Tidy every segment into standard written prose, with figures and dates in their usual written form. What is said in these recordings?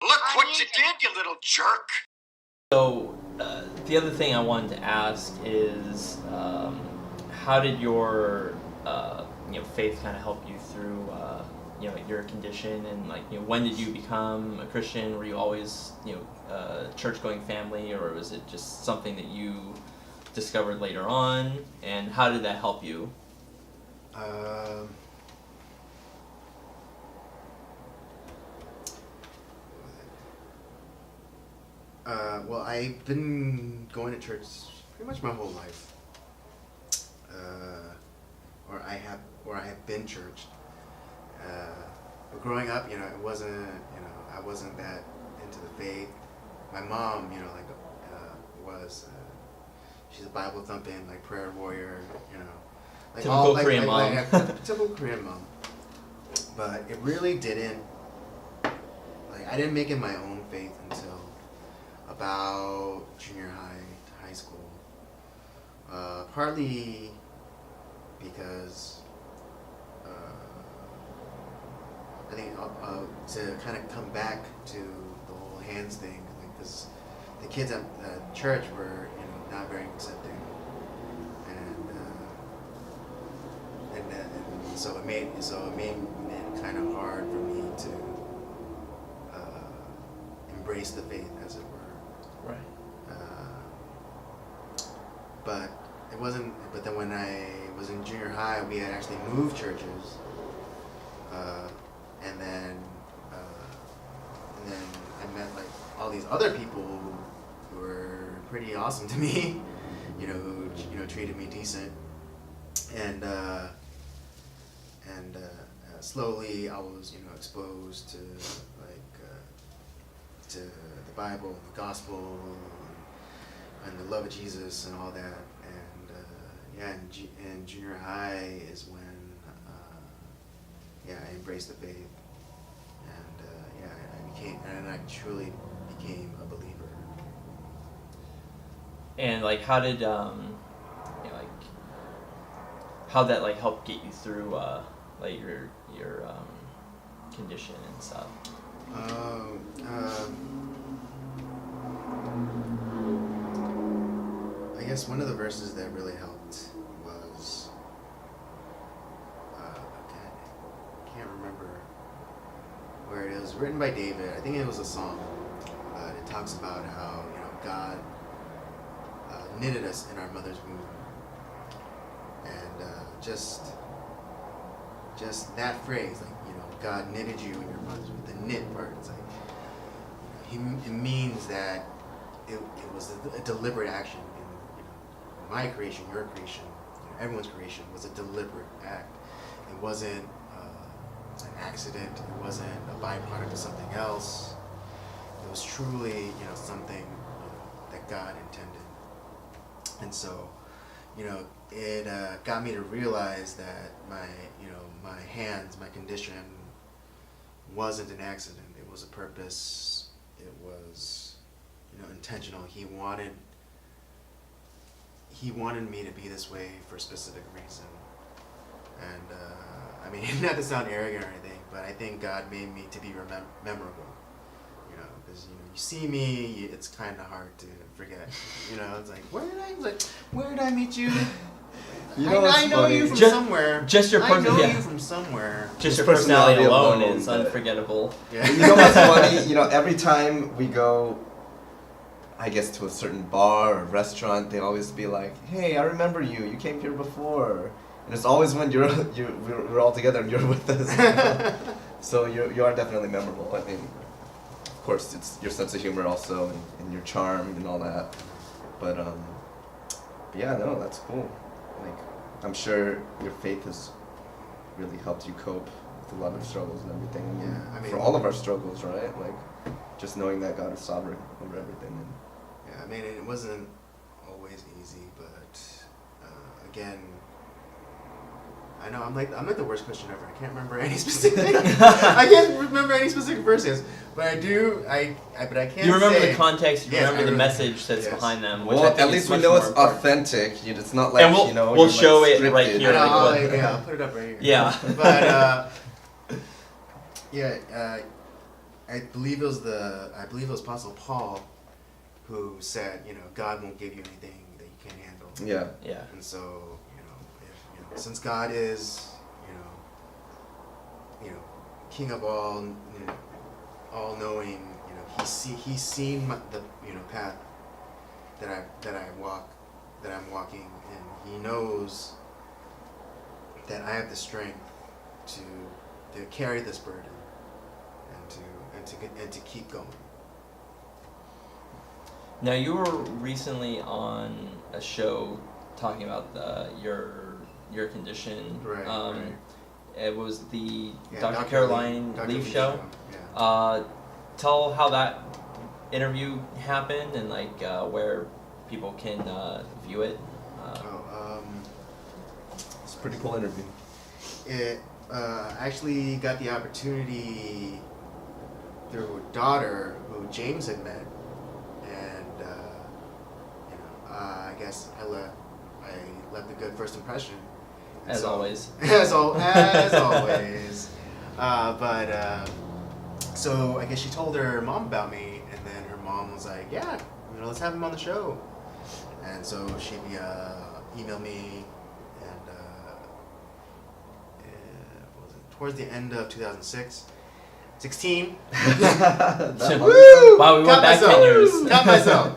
Look what you did, you little jerk! So, the other thing I wanted to ask is, how did your, faith kind of help you through, your condition, and when did you become a Christian? Were you always, church-going family, or was it just something that you discovered later on? And how did that help you? Well, I've been going to church pretty much my whole life. Or I have been churched. But growing up, it wasn't, I wasn't that into the faith. My mom, was, she's a Bible thumping, prayer warrior, Typical Korean mom. Typical Korean mom. But it really didn't, I didn't make it my own faith until about junior high to high school. Partly because I think to kind of come back to the whole hands thing, because the kids at church were not very accepting, and so it made it kind of hard for me to embrace the faith, as it were. Right. But it wasn't. But then when I was in junior high, we had actually moved churches, and then I met all these other people who were pretty awesome to me, who treated me decent, and slowly I was exposed to to the Bible, and the gospel, and the love of Jesus, and all that. And in junior high is when I embraced the faith, and I truly became a believer. And how did how that help get you through your condition and stuff? I guess one of the verses that really helped was, I can't remember where it is, written by David. I think it was a song. It talks about how God knitted us in our mother's womb, and just that phrase, God knitted you in your mother's womb. The knit part, it's it means that it was a deliberate action. My creation, your creation, everyone's creation was a deliberate act. It wasn't an accident. It wasn't a byproduct of something else. It was truly, something that God intended. And so, it got me to realize that my hands, my condition, wasn't an accident. It was a purpose. It was, intentional. He wanted me to be this way for a specific reason. And not to sound arrogant or anything, but I think God made me to be memorable. Because you see me, it's kind of hard to forget. It's where did I meet you? I know you from somewhere. Just your I know you from somewhere. Just your personality alone is unforgettable. Yeah. You know what's funny? Every time we go, I guess, to a certain bar or restaurant, they always be like, "Hey, I remember you. You came here before." And it's always when we're all together and you're with us. So you are definitely memorable. I mean, of course, it's your sense of humor also, and your charm and all that. But yeah, no, that's cool. I'm sure your faith has really helped you cope with a lot of struggles and everything. Yeah, for all of our struggles, right? Just knowing that God is sovereign over everything. It wasn't always easy, but again, I know I'm like the worst Christian ever. I can't remember any specific. I can't remember any specific verses, but I do. But I can't. You remember say, the context. You remember the message that's behind them. Which I think at least we know it's authentic. It's not and we'll show it right here. I'll put it up right here. Yeah. But I believe it was Apostle Paul who said, God won't give you anything that you can't handle. Yeah. Yeah. And so, since God is, King of all, all knowing, he's seen the path that I'm walking, and he knows that I have the strength to carry this burden and to keep going. Now, you were recently on a show talking about your condition. Right. Right. It was the Yeah, Dr. Caroline Dr. Leaf Leaf show. Yeah. Tell how that interview happened and where people can view it. It's a pretty cool interview. It actually got the opportunity through a daughter who James had met, and I guess I left a good first impression. And As always. As always. So I guess she told her mom about me, and then her mom was like, "Yeah, let's have him on the show." And so she emailed me, and was it towards the end of 2016. Woo! Wow, we went back 10 years. Count myself.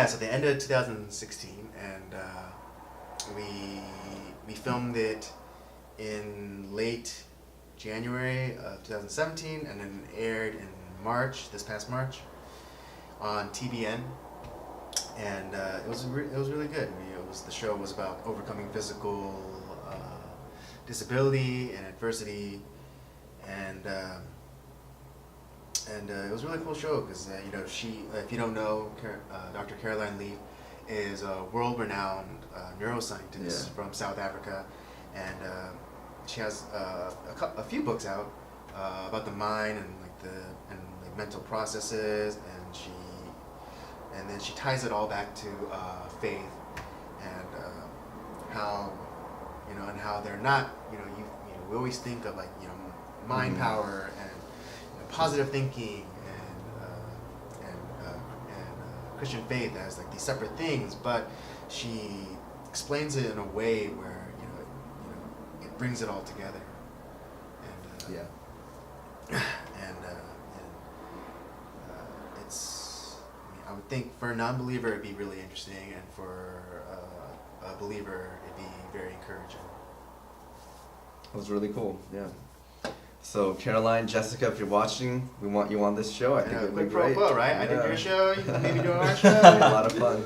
So the end of 2016, and we filmed it in late January of 2017, and then aired in this past March, on TBN, and it was really good. The show was about overcoming physical disability and adversity, and it was a really cool show because she, if you don't know, Dr. Caroline Leaf is a world-renowned neuroscientist from South Africa, and she has a few books out about the mind and mental processes, and then she ties it all back to faith and how they're not we always think of mind power and positive thinking and Christian faith as these separate things, but she explains it in a way where it brings it all together, and it's I would think for a non-believer it'd be really interesting, and for a believer it'd be very encouraging. It was really cool. Yeah. So Caroline, Jessica, if you're watching, we want you on this show. I think it would be Quid pro great. quo, right? I did Yeah. your show. You can maybe do our show. It'd be a lot of fun.